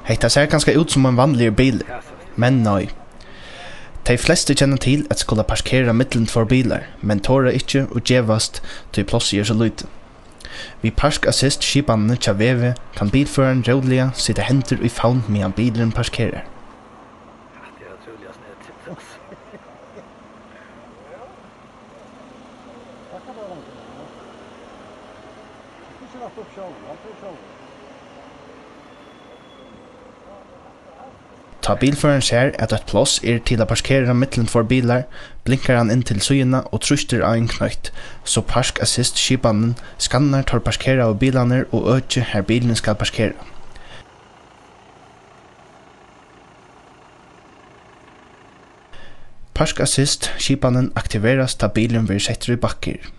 Hetta ser ganska ut som en vanlig bil, men nei. De fleste kjenner til at skulle parkera mittlen for bilar, men tåra ikke og gjevast til plossi så lite. Vi parkassist skipanene tja VW kan bilføreren rådliga sitte henter i favn medan bilen parkerar. Ta bilføreren ser at et plass til å parkere mittlen for bilar, blinkar han inn til syna og truster av en knøyt, så Park Assist skipanen skannar tar parkera av bilane og økje her bilen skal parkera. Park Assist skipanen aktiveras da bilen vil setter i bakker.